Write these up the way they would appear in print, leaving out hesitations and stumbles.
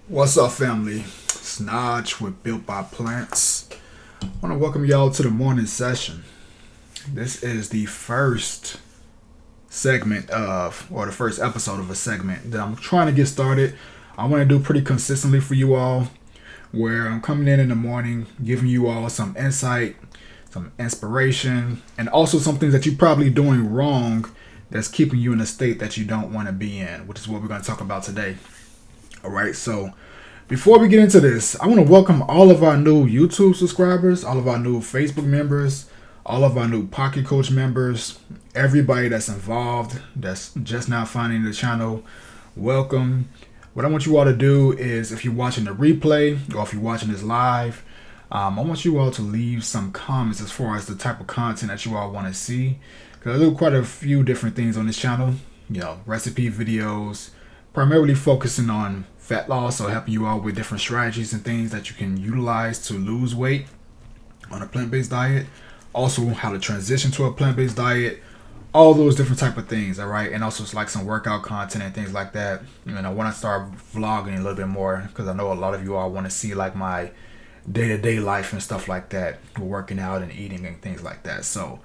What's up, family? It's Naj with Built by Plants. I want to welcome y'all to the morning session. This is the first segment or the first episode of a segment that I'm trying to get started. I want to do pretty consistently for you all, where I'm coming in the morning, giving you all some insight, some inspiration, and also some things that you're probably doing wrong that's keeping you in a state that you don't want to be in, which is what we're going to talk about today. All right, so before we get into this, I want to welcome all of our new YouTube subscribers, all of our new Facebook members, all of our new Pocket Coach members, everybody that's involved, that's just now finding the channel. Welcome. What I want you all to do is, if you're watching the replay or if you're watching this live, I want you all to leave some comments as far as the type of content that you all want to see. Because I do quite a few different things on this channel, recipe videos, primarily focusing on fat loss, so helping you out with different strategies and things that you can utilize to lose weight on a plant-based diet. Also, how to transition to a plant-based diet, all those different type of things. All right, and also it's like some workout content and things like that. And I want to start vlogging a little bit more because I know a lot of you all want to see like my day-to-day life and stuff like that, working out and eating and things like that. So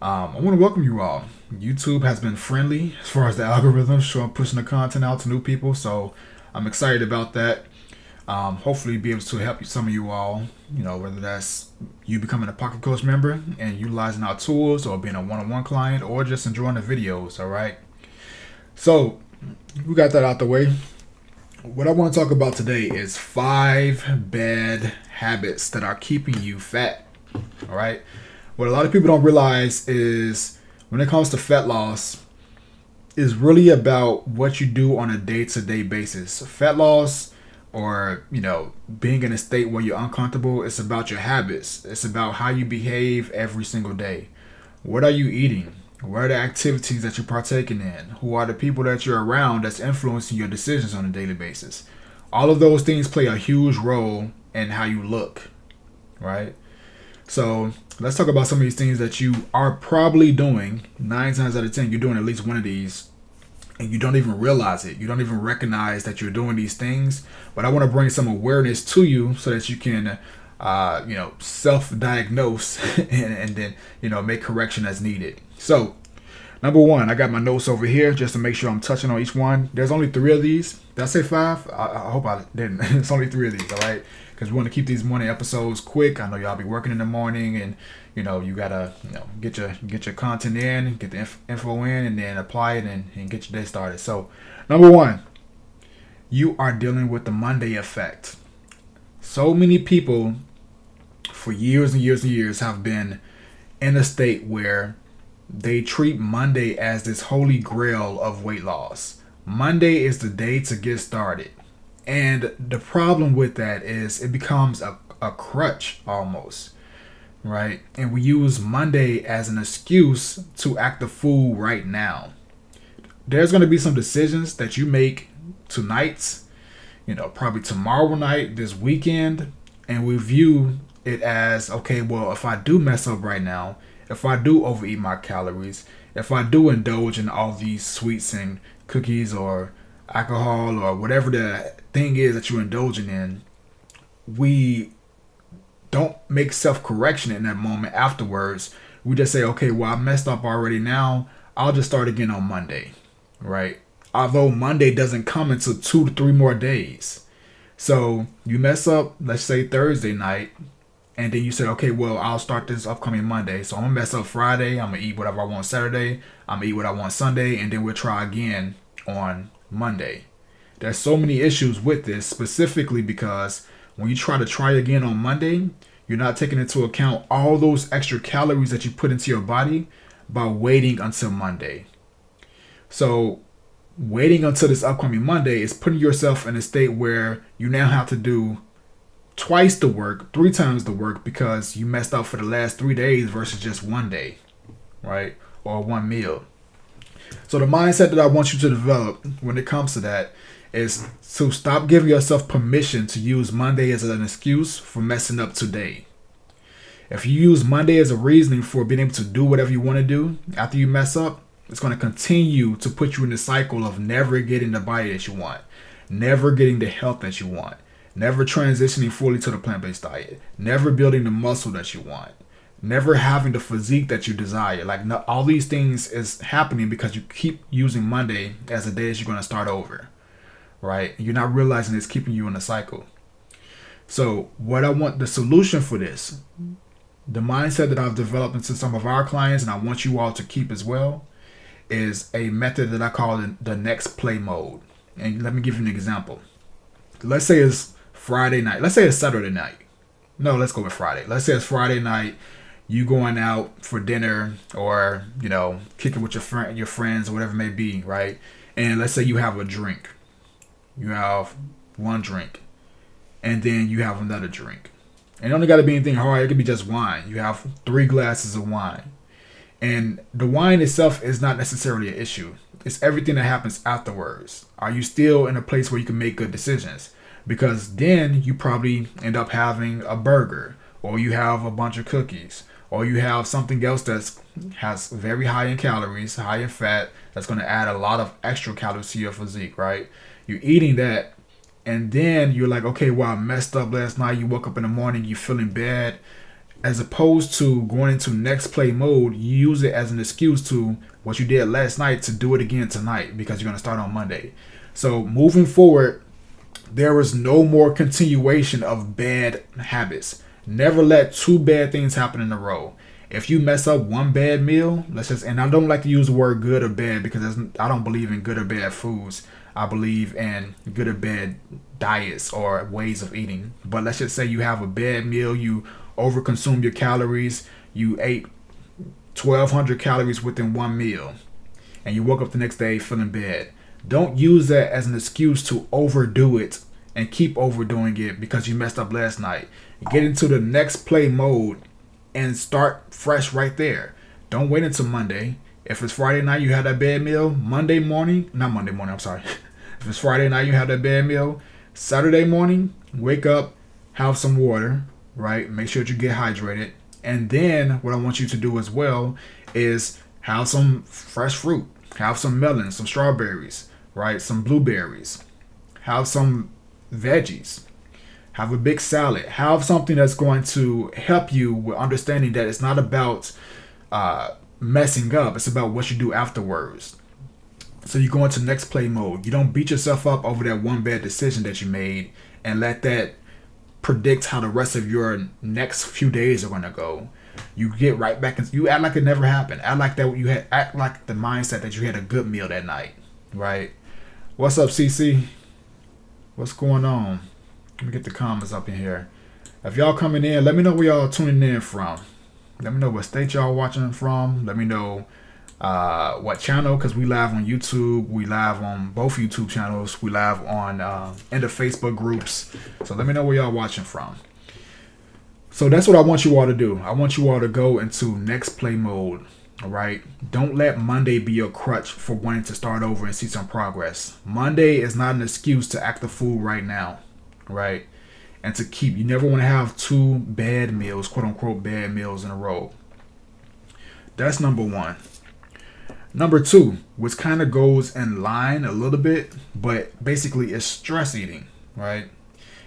I want to welcome you all. YouTube has been friendly as far as the algorithm, so I'm pushing the content out to new people. So I'm excited about that. Hopefully be able to help some of you all, whether that's you becoming a Pocket Coach member and utilizing our tools, or being a one-on-one client, or just enjoying the videos. All right. So we got that out the way. What I want to talk about today is 5 bad habits that are keeping you fat. All right. What a lot of people don't realize is when it comes to fat loss, is really about what you do on a day-to-day basis. Fat loss, or being in a state where you're uncomfortable, it's about your habits. It's about how you behave every single day. What are you eating? What are the activities that you're partaking in? Who are the people that you're around that's influencing your decisions on a daily basis? All of those things play a huge role in how you look, right? So let's talk about some of these things that you are probably doing. 9 times out of 10, you're doing at least one of these, and you don't even realize it. You don't even recognize that you're doing these things. But I want to bring some awareness to you so that you can, self-diagnose and then, make correction as needed. So, number 1, I got my notes over here just to make sure I'm touching on each one. There's only 3 of these. Did I say 5? I hope I didn't. It's only 3 of these, all right? Because we want to keep these morning episodes quick. I know y'all be working in the morning, and you gotta get your content in, get the info in, and then apply it and get your day started. So, number 1, you are dealing with the Monday effect. So many people for years and years and years have been in a state where they treat Monday as this holy grail of weight loss. Monday is the day to get started. And the problem with that is it becomes a crutch almost, right? And we use Monday as an excuse to act the fool right now. There's going to be some decisions that you make tonight, probably tomorrow night, this weekend, and we view it as, okay, well, if I do mess up right now, if I do overeat my calories, if I do indulge in all these sweets and cookies or alcohol or whatever the thing is that you're indulging in, we don't make self-correction in that moment afterwards. We just say, okay, well, I messed up already, now I'll just start again on Monday, right? Although Monday doesn't come until 2 to 3 more days. So you mess up, let's say Thursday night, and then you say, okay, well, I'll start this upcoming Monday. So I'm going to mess up Friday. I'm going to eat whatever I want Saturday. I'm going to eat what I want Sunday. And then we'll try again on Monday. There's so many issues with this, specifically because when you try again on Monday, you're not taking into account all those extra calories that you put into your body by waiting until Monday. So waiting until this upcoming Monday is putting yourself in a state where you now have to do twice the work, 3 times the work, because you messed up for the last 3 days versus just 1 day, right? Or 1 meal. So the mindset that I want you to develop when it comes to that is to stop giving yourself permission to use Monday as an excuse for messing up today. If you use Monday as a reasoning for being able to do whatever you want to do after you mess up, it's going to continue to put you in the cycle of never getting the body that you want. never getting the health that you want, never transitioning fully to the plant-based diet, never building the muscle that you want, never having the physique that you desire. Like, no, all these things is happening because you keep using Monday as a day that you're going to start over, right? You're not realizing it's keeping you in a cycle. So what I want, the solution for this, the mindset that I've developed into some of our clients, and I want you all to keep as well, is a method that I call the next play mode. And let me give you an example. Let's say it's Friday night. Let's say it's Saturday night. No, let's go with Friday. Let's say it's Friday night. You going out for dinner, or kicking with your friends, or whatever it may be, right? And let's say you have a drink. You have one drink, and then you have another drink. And it only got to be anything hard. It could be just wine. You have 3 glasses of wine. And the wine itself is not necessarily an issue. It's everything that happens afterwards. Are you still in a place where you can make good decisions? Because then you probably end up having a burger, or you have a bunch of cookies, or you have something else that has very high in calories, high in fat, that's going to add a lot of extra calories to your physique, right? You're eating that, and then you're like, okay, well, I messed up last night. You woke up in the morning, you're feeling bad. As opposed to going into next play mode, you use it as an excuse to what you did last night to do it again tonight, because you're going to start on Monday. So moving forward, there is no more continuation of bad habits. Never let 2 bad things happen in a row. If you mess up one bad meal, and I don't like to use the word good or bad, because I don't believe in good or bad foods. I believe in good or bad diets or ways of eating. But let's just say you have a bad meal, you overconsume your calories, you ate 1,200 calories within one meal, and you woke up the next day feeling bad. Don't use that as an excuse to overdo it and keep overdoing it because you messed up last night. Get into the next play mode and start fresh right there. Don't wait until Monday. If it's Friday night, you had that bad meal. If it's Friday night, you have that bad meal. Saturday morning, wake up, have some water, right? Make sure that you get hydrated. And then what I want you to do as well is have some fresh fruit. Have some melons, some strawberries, right? Some blueberries. Have some veggies. Have a big salad. Have something that's going to help you with understanding that it's not about messing up. It's about what you do afterwards. So you go into next play mode. You don't beat yourself up over that one bad decision that you made and let that predict how the rest of your next few days are going to go. You get right back and you act like it never happened. Act like the mindset that you had a good meal that night, right? What's up, CC? What's going on? Let me get the comments up in here. If y'all coming in, let me know where y'all tuning in from. Let me know what state y'all watching from. Let me know what channel, because we live on YouTube. We live on both YouTube channels. We live on in the Facebook groups. So let me know where y'all watching from. So that's what I want you all to do. I want you all to go into next play mode. All right. Don't let Monday be your crutch for wanting to start over and see some progress. Monday is not an excuse to act a fool right now. Right. And to keep, you never want to have 2 bad meals, quote unquote, bad meals in a row. That's number 1. Number 2, which kind of goes in line a little bit, but basically it's stress eating, right?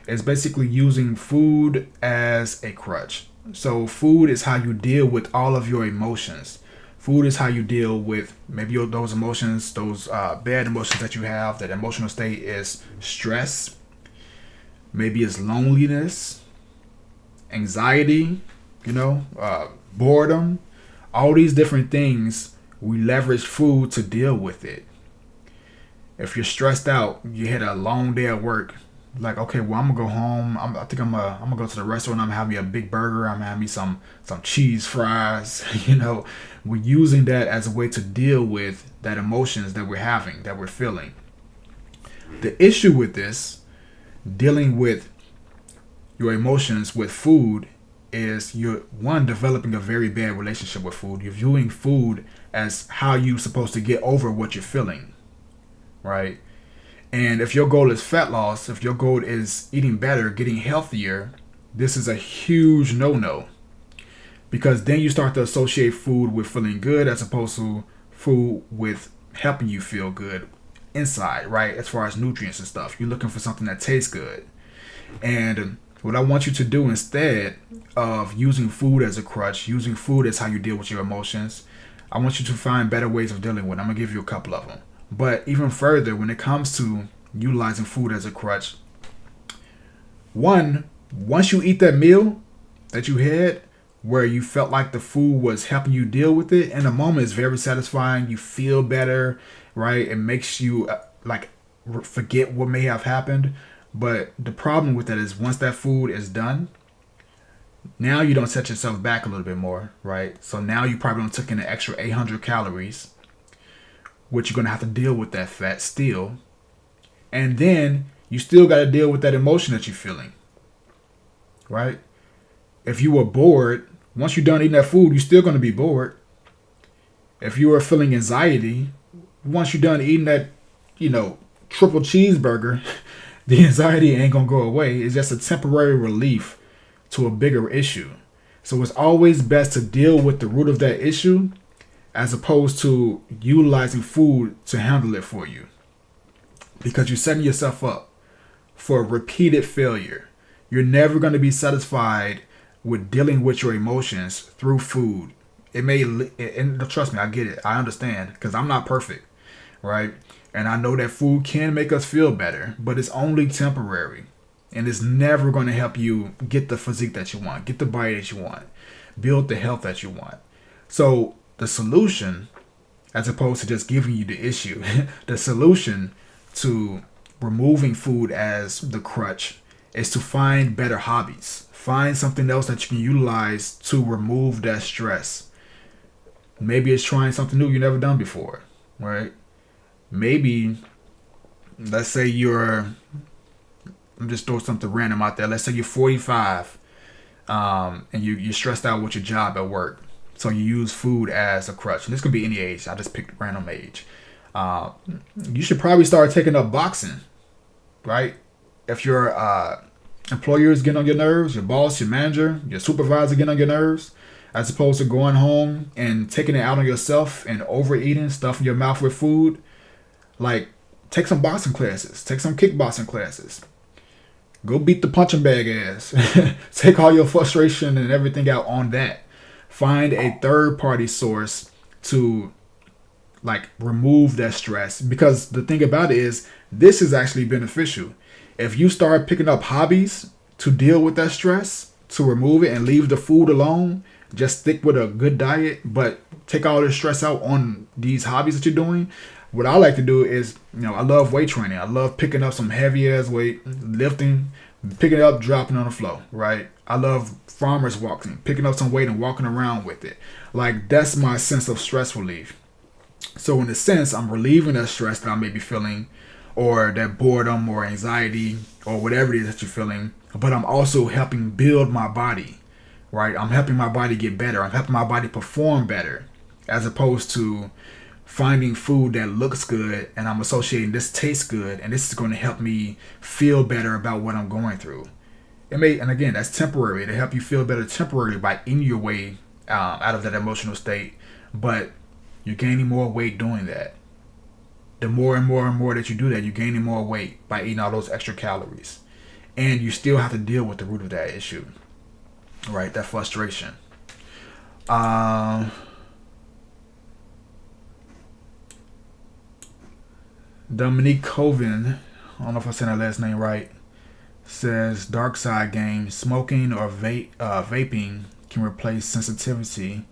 It's basically using food as a crutch. So food is how you deal with all of your emotions. Food is how you deal with maybe those emotions, those bad emotions that you have. That emotional state is stress. Maybe it's loneliness, anxiety, boredom. All these different things, we leverage food to deal with it. If you're stressed out, you had a long day at work, like, okay, well, I'm gonna go home. I think I'm gonna go to the restaurant. I'm gonna have me a big burger. I'm gonna have me some cheese fries. We're using that as a way to deal with that emotions that we're having, that we're feeling. The issue with this, dealing with your emotions with food, is you're developing a very bad relationship with food. You're viewing food as how you're supposed to get over what you're feeling, right? And if your goal is fat loss, if your goal is eating better, getting healthier, this is a huge no-no. Because then you start to associate food with feeling good as opposed to food with helping you feel good. inside, right? As far as nutrients and stuff, you're looking for something that tastes good. And what I want you to do instead of using food as a crutch, using food as how you deal with your emotions, I want you to find better ways of dealing with it. I'm gonna give you a couple of them. But even further, when it comes to utilizing food as a crutch, once you eat that meal that you had where you felt like the food was helping you deal with it, in the moment it's very satisfying. You feel better, right? It makes you forget what may have happened. But the problem with that is once that food is done, now you don't set yourself back a little bit more, right? So now you probably don't took in an extra 800 calories, which you're going to have to deal with that fat still. And then you still got to deal with that emotion that you're feeling, right? If you were bored, once you're done eating that food, you're still going to be bored. If you are feeling anxiety, once you're done eating that, triple cheeseburger, the anxiety ain't going to go away. It's just a temporary relief to a bigger issue. So it's always best to deal with the root of that issue as opposed to utilizing food to handle it for you. Because you're setting yourself up for repeated failure. You're never going to be satisfied with dealing with your emotions through food. And trust me, I get it. I understand because I'm not perfect, right? And I know that food can make us feel better, but it's only temporary. And it's never going to help you get the physique that you want, get the body that you want, build the health that you want. So the solution, as opposed to just giving you the issue, the solution to removing food as the crutch is to find better hobbies. Find something else that you can utilize to remove that stress. Maybe it's trying something new you've never done before, right? Maybe, let's say I'm just throwing something random out there. Let's say you're 45 and you're stressed out with your job at work. So you use food as a crutch. And this could be any age. I just picked a random age. You should probably start taking up boxing, right? If your employer is getting on your nerves, your boss, your manager, your supervisor getting on your nerves, as opposed to going home and taking it out on yourself and overeating, stuffing your mouth with food, take some boxing classes, take some kickboxing classes. Go beat the punching bag ass. Take all your frustration and everything out on that. Find a third party source to remove that stress, because the thing about it is this is actually beneficial. If you start picking up hobbies to deal with that stress, to remove it and leave the food alone, just stick with a good diet, but take all the stress out on these hobbies that you're doing. What I like to do is, I love weight training. I love picking up some heavy ass weight, lifting, picking it up, dropping on the floor, right? I love farmers walking, picking up some weight and walking around with it. That's my sense of stress relief. So in a sense, I'm relieving that stress that I may be feeling, or that boredom or anxiety or whatever it is that you're feeling, but I'm also helping build my body, right? I'm helping my body get better. I'm helping my body perform better, as opposed to finding food that looks good and I'm associating this tastes good and this is going to help me feel better about what I'm going through. And again, that's temporary. It'll help you feel better temporarily by eating your way out of that emotional state, but you're gaining more weight doing that. The more and more and more that you do that, you're gaining more weight by eating all those extra calories. And you still have to deal with the root of that issue, right? That frustration. Dominique Coven, I don't know if I said that last name right, says dark side game, smoking or vaping can replace sensitivity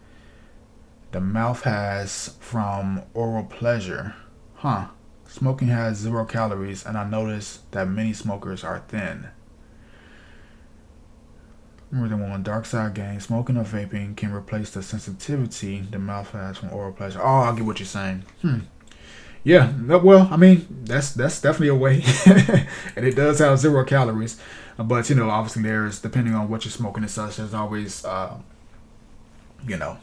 the mouth has from oral pleasure. Smoking has 0 calories, and I noticed that many smokers are thin. Remember the one, dark side game, smoking or vaping can replace the sensitivity the mouth has from oral pleasure. Oh, I get what you're saying. Yeah, well, I mean, that's definitely a way. And it does have 0 calories. But, obviously there's, depending on what you're smoking and such, there's always,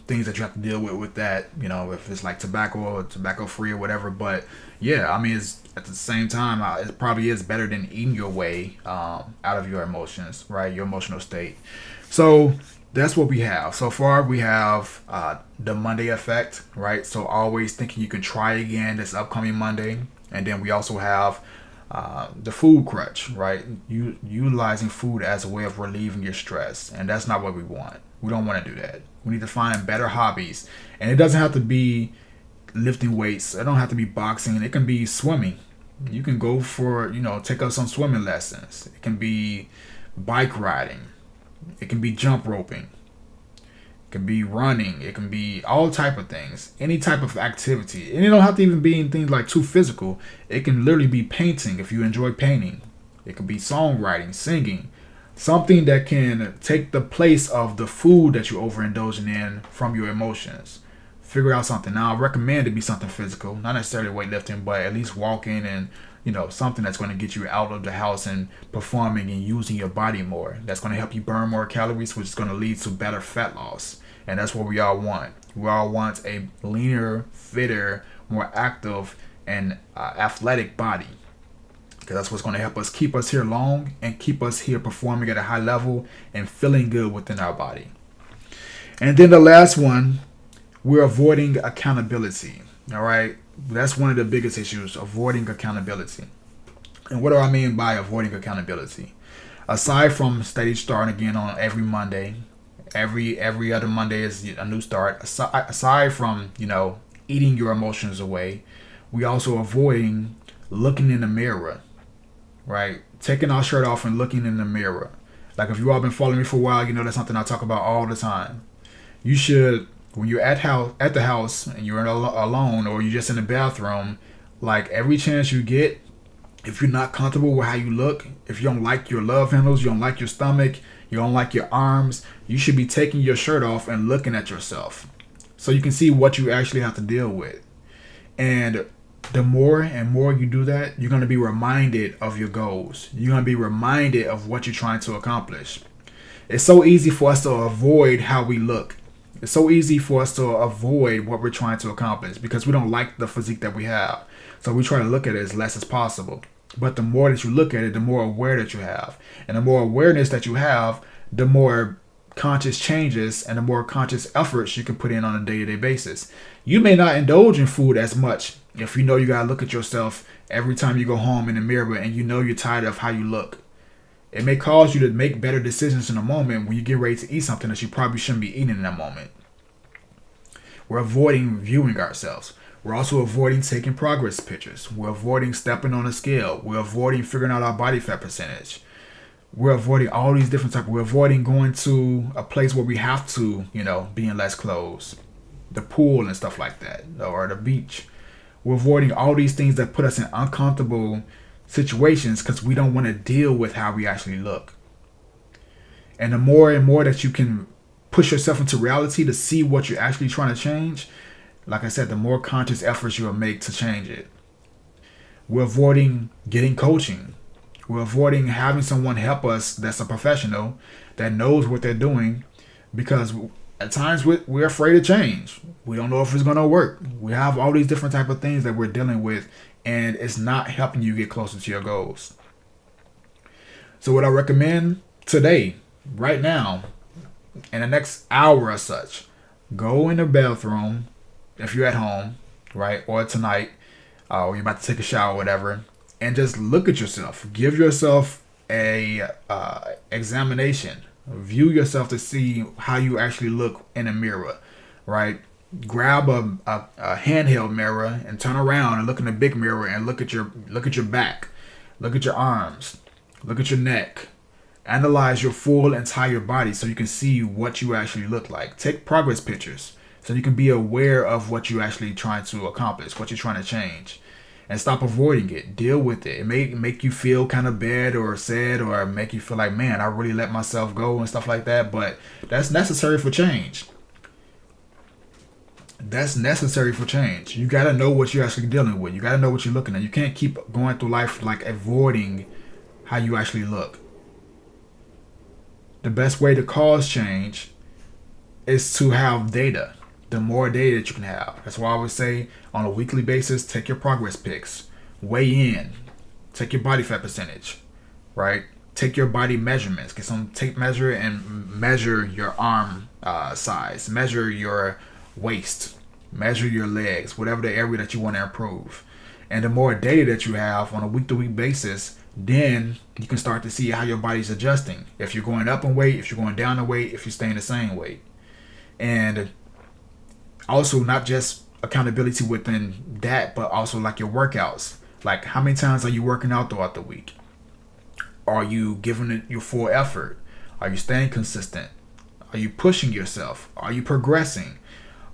things that you have to deal with that, if it's like tobacco or tobacco free or whatever. But yeah, I mean, it's at the same time, it probably is better than eating your way out of your emotions, right? Your emotional state. So that's what we have. So far, we have the Monday effect, right? So always thinking you can try again this upcoming Monday. And then we also have the food crutch, right? Utilizing food as a way of relieving your stress, and that's not what we want. We don't want to do that. We need to find better hobbies, and it doesn't have to be lifting weights. It don't have to be boxing. It can be swimming. You can go for, take up some swimming lessons. It can be bike riding. It can be jump roping. It can be running. It can be all type of things. Any type of activity. And it don't have to even be anything like too physical. It can literally be painting if you enjoy painting. It could be songwriting, singing. Something that can take the place of the food that you're overindulging in from your emotions. Figure out something. Now, I recommend it be something physical, not necessarily weightlifting, but at least walking and, something that's going to get you out of the house and performing and using your body more. That's going to help you burn more calories, which is going to lead to better fat loss. And that's what we all want. We all want a leaner, fitter, more active, and athletic body. Because that's what's going to help us keep us here long and keep us here performing at a high level and feeling good within our body. And then the last one, we're avoiding accountability. All right. That's one of the biggest issues, avoiding accountability. And what do I mean by avoiding accountability? Aside from steady starting again on every Monday, every other Monday is a new start. Aside from, eating your emotions away, we also avoiding looking in the mirror, right? Taking our shirt off and looking in the mirror. Like if you all been following me for a while, that's something I talk about all the time. You should, when you're at the house and you're alone or you're just in the bathroom, like every chance you get, if you're not comfortable with how you look, if you don't like your love handles, you don't like your stomach, you don't like your arms, you should be taking your shirt off and looking at yourself so you can see what you actually have to deal with. And the more and more you do that, you're going to be reminded of your goals. You're going to be reminded of what you're trying to accomplish. It's so easy for us to avoid how we look. It's so easy for us to avoid what we're trying to accomplish because we don't like the physique that we have. So we try to look at it as less as possible. But the more that you look at it, the more aware that you have. And the more awareness that you have, the more conscious changes and the more conscious efforts you can put in on a day-to-day basis. You may not indulge in food as much if you know you got to look at yourself every time you go home in the mirror and you know you're tired of how you look. It may cause you to make better decisions in a moment when you get ready to eat something that you probably shouldn't be eating in that moment. We're avoiding viewing ourselves. We're also avoiding taking progress pictures. We're avoiding stepping on a scale. We're avoiding figuring out our body fat percentage. We're avoiding all these different types. We're avoiding going to a place where we have to, be in less clothes. The pool and stuff like that, or the beach. We're avoiding all these things that put us in uncomfortable situations because we don't want to deal with how we actually look. And the more and more that you can push yourself into reality to see what you're actually trying to change, like I said, the more conscious efforts you'll make to change it. We're avoiding getting coaching. We're avoiding having someone help us that's a professional that knows what they're doing because at times we're afraid of change. We don't know if it's going to work. We have all these different type of things that we're dealing with and it's not helping you get closer to your goals. So what I recommend today, right now, in the next hour or such, go in the bathroom if you're at home, right? Or tonight, or you're about to take a shower or whatever, and just look at yourself. Give yourself a examination. View yourself to see how you actually look in a mirror, right? Grab a handheld mirror and turn around and look in the big mirror and look at your back, look at your arms, look at your neck. Analyze your full entire body so you can see what you actually look like. Take progress pictures so you can be aware of what you're actually trying to accomplish, what you're trying to change. And stop avoiding it. Deal with it. It may make you feel kind of bad or sad or make you feel like, man, I really let myself go and stuff like that. But that's necessary for change. That's necessary for change. You got to know what you're actually dealing with. You got to know what you're looking at. You can't keep going through life like avoiding how you actually look. The best way to cause change is to have data. The more data that you can have. That's why I would say on a weekly basis, take your progress pics. Weigh in. Take your body fat percentage. Right? Take your body measurements. Get some tape measure and measure your arm size. Measure your waist. Measure your legs. Whatever the area that you want to improve. And the more data that you have on a week to week basis, then you can start to see how your body's adjusting. If you're going up in weight, if you're going down in weight, if you're staying the same weight. And also not just accountability within that, but also like your workouts. Like how many times are you working out throughout the week? Are you giving it your full effort? Are you staying consistent? Are you pushing yourself? Are you progressing?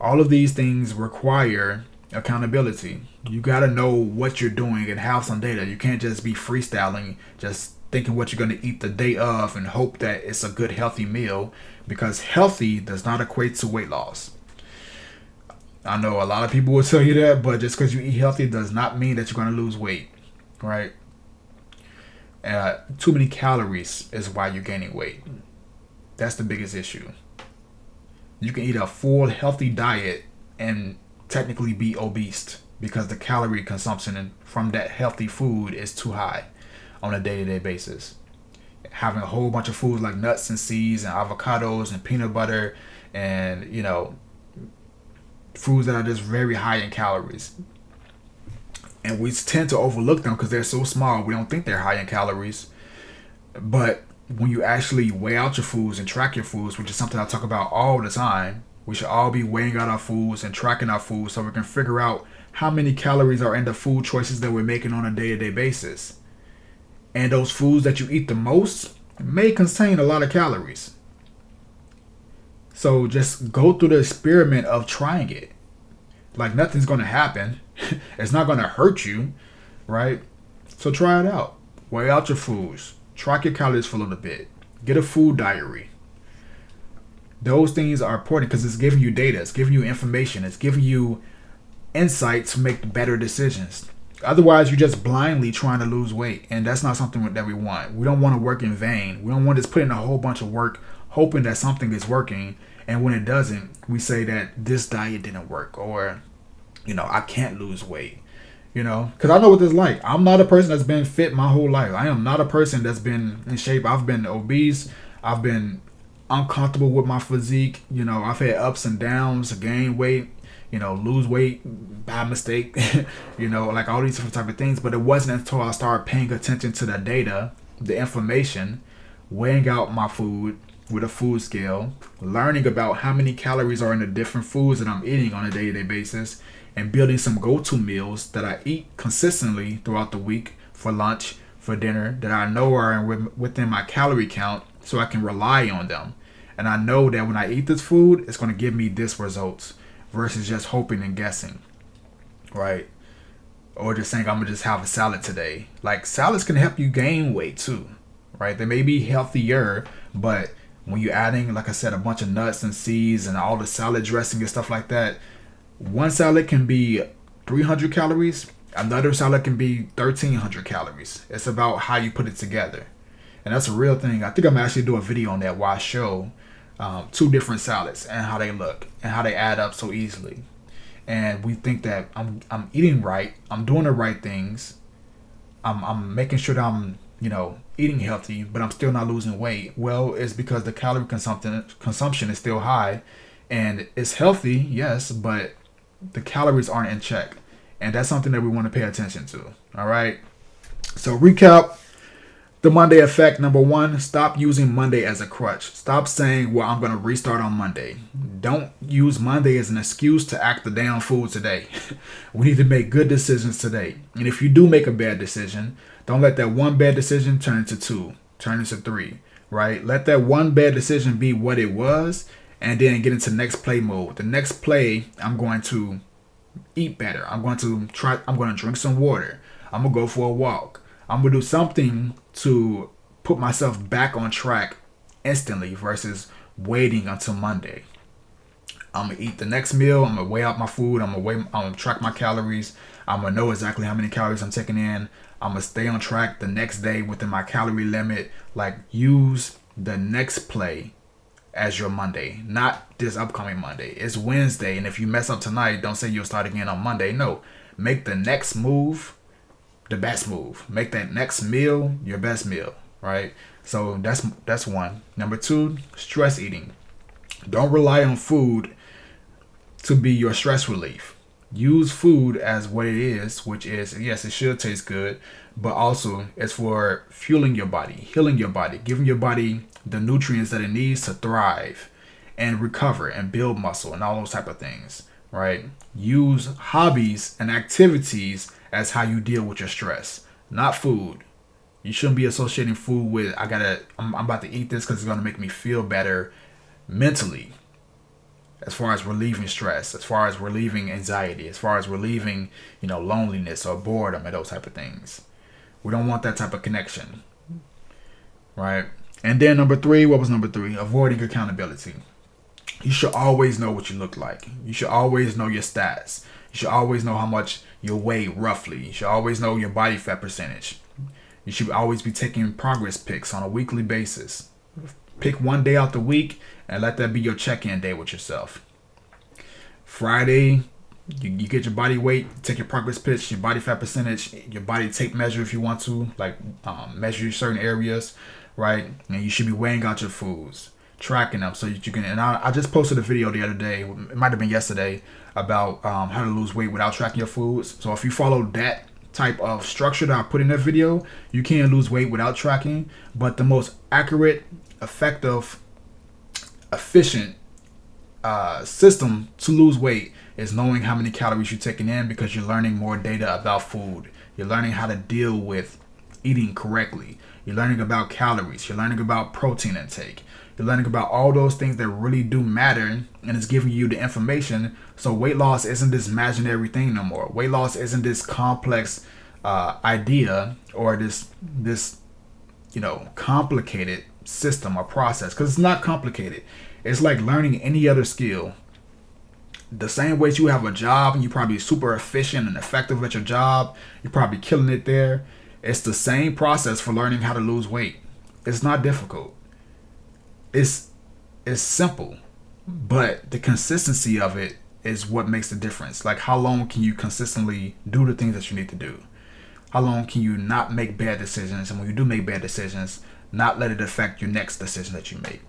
All of these things require accountability. You got to know what you're doing and have some data. You can't just be freestyling, just thinking what you're going to eat the day of and hope that it's a good healthy meal, because healthy does not equate to weight loss. I know a lot of people will tell you that, but just because you eat healthy does not mean that you're going to lose weight, right? Too many calories is why you're gaining weight. That's the biggest issue. You can eat a full healthy diet and technically be obese because the calorie consumption from that healthy food is too high on a day-to-day basis. Having a whole bunch of foods like nuts and seeds and avocados and peanut butter and, you know, foods that are just very high in calories. And we tend to overlook them because they're so small. We don't think they're high in calories. But when you actually weigh out your foods and track your foods, which is something I talk about all the time, we should all be weighing out our foods and tracking our foods so we can figure out how many calories are in the food choices that we're making on a day-to-day basis. And those foods that you eat the most may contain a lot of calories. So just go through the experiment of trying it. Like nothing's going to happen. It's not going to hurt you, right? So try it out. Weigh out your foods. Track your calories for a little bit. Get a food diary. Those things are important because it's giving you data. It's giving you information. It's giving you insight to make better decisions. Otherwise, you're just blindly trying to lose weight. And that's not something that we want. We don't want to work in vain. We don't want to just put in a whole bunch of work hoping that something is working. And when it doesn't, we say that this diet didn't work or, you know, I can't lose weight. You know, because I know what this is like. I'm not a person that's been fit my whole life. I am not a person that's been in shape. I've been obese. I've been uncomfortable with my physique. You know, I've had ups and downs, gain weight, you know, lose weight by mistake, you know, like all these different type of things. But it wasn't until I started paying attention to the data, the information, weighing out my food with a food scale, learning about how many calories are in the different foods that I'm eating on a day-to-day basis, and building some go-to meals that I eat consistently throughout the week for lunch, for dinner, that I know are within my calorie count so I can rely on them. And I know that when I eat this food, it's going to give me this results versus just hoping and guessing, right? Or just saying I'm going to just have a salad today. Like salads can help you gain weight too, right? They may be healthier, but when you're adding, like I said, a bunch of nuts and seeds and all the salad dressing and stuff like that, one salad can be 300 calories. Another salad can be 1,300 calories. It's about how you put it together. And that's a real thing. I think I'm actually do a video on that where I show two different salads and how they look and how they add up so easily. And we think that I'm eating right. I'm doing the right things. I'm making sure that I'm, you know, eating healthy, but I'm still not losing weight. Well, it's because the calorie consumption is still high. And it's healthy, yes, but the calories aren't in check. And that's something that we want to pay attention to. All right. So recap the Monday effect. Number one, stop using Monday as a crutch. Stop saying, well, I'm going to restart on Monday. Don't use Monday as an excuse to act the damn fool today. We need to make good decisions today. And if you do make a bad decision, don't let that one bad decision turn into two, turn into three, right? Let that one bad decision be what it was. And then get into next play mode. The next play, I'm going to eat better. I'm going to drink some water. I'm going to go for a walk. I'm going to do something to put myself back on track instantly versus waiting until Monday. I'm going to eat the next meal. I'm going to weigh out my food. I'm going to track my calories. I'm going to know exactly how many calories I'm taking in. I'm going to stay on track the next day within my calorie limit. Like, use the next play as your Monday, not this upcoming Monday. It's Wednesday, and if you mess up tonight, don't say you'll start again on Monday. No, make the next move the best move. Make that next meal your best meal, right? So that's one. Number two, stress eating. Don't rely on food to be your stress relief. use food as what it is, which is, yes, it should taste good, but also it's for fueling your body, healing your body, giving your body the nutrients that it needs to thrive and recover and build muscle and all those type of things, right? Use hobbies and activities as how you deal with your stress, not food. You shouldn't be associating food with, I'm about to eat this because it's going to make me feel better mentally, as far as relieving stress, as far as relieving anxiety, as far as relieving, loneliness or boredom and those type of things. We don't want that type of connection, right? And then number 3, what was number 3? Avoiding accountability. You should always know what you look like. You should always know your stats. You should always know how much you weigh roughly. You should always know your body fat percentage. You should always be taking progress pics on a weekly basis. Pick one day out the week and let that be your check-in day with yourself. Friday, you get your body weight, take your progress pitch, your body fat percentage, your body tape measure if you want to, like measure certain areas, right? And you should be weighing out your foods, tracking them so that you can. And I just posted a video the other day, it might have been yesterday, about how to lose weight without tracking your foods. So if you follow that type of structure that I put in that video, you can lose weight without tracking. But the most accurate, effective, efficient system to lose weight is knowing how many calories you're taking in, because you're learning more data about food. You're learning how to deal with eating correctly. You're learning about calories. You're learning about protein intake. You're learning about all those things that really do matter, and it's giving you the information. So weight loss isn't this imaginary thing no more. Weight loss isn't this complex idea or this complicated system or process, because it's not complicated. It's like learning any other skill. The same way you have a job and you're probably super efficient and effective at your job, you're probably killing it there. It's the same process for learning how to lose weight. It's not difficult. It's simple, but the consistency of it is what makes the difference. Like, how long can you consistently do the things that you need to do? How long can you not make bad decisions? And when you do make bad decisions, not let it affect your next decision that you make,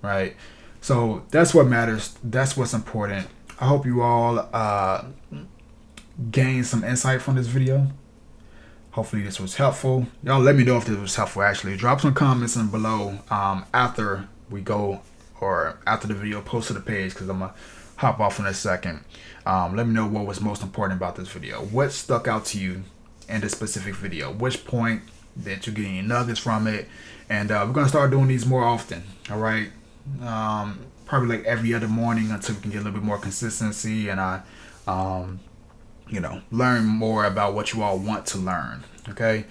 right? So that's what matters. That's what's important. I hope you all gained some insight from this video. Hopefully this was helpful. Y'all let me know if this was helpful. Actually, drop some comments in below after we go, or after the video post to the page, because I'm gonna hop off in a second. Let me know what was most important about this video. What stuck out to you in this specific video? Which point that you're getting nuggets from it? And we're gonna start doing these more often. All right. Probably like every other morning until we can get a little bit more consistency, and I learn more about what you all want to learn. Okay.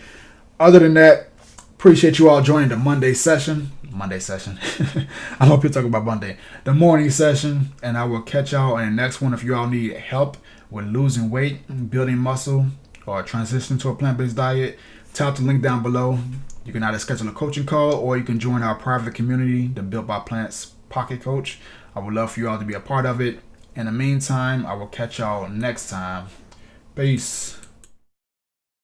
Other than that, appreciate you all joining the Monday session. I hope you're talking about Monday, the morning session, and I will catch y'all in the next one. If you all need help with losing weight, building muscle, or transitioning to a plant-based diet, tap the link down below. You can either schedule a coaching call, or you can join our private community, the Built by Plants Pocket Coach. I would love for you all to be a part of it. In the meantime, I will catch y'all next time. Peace.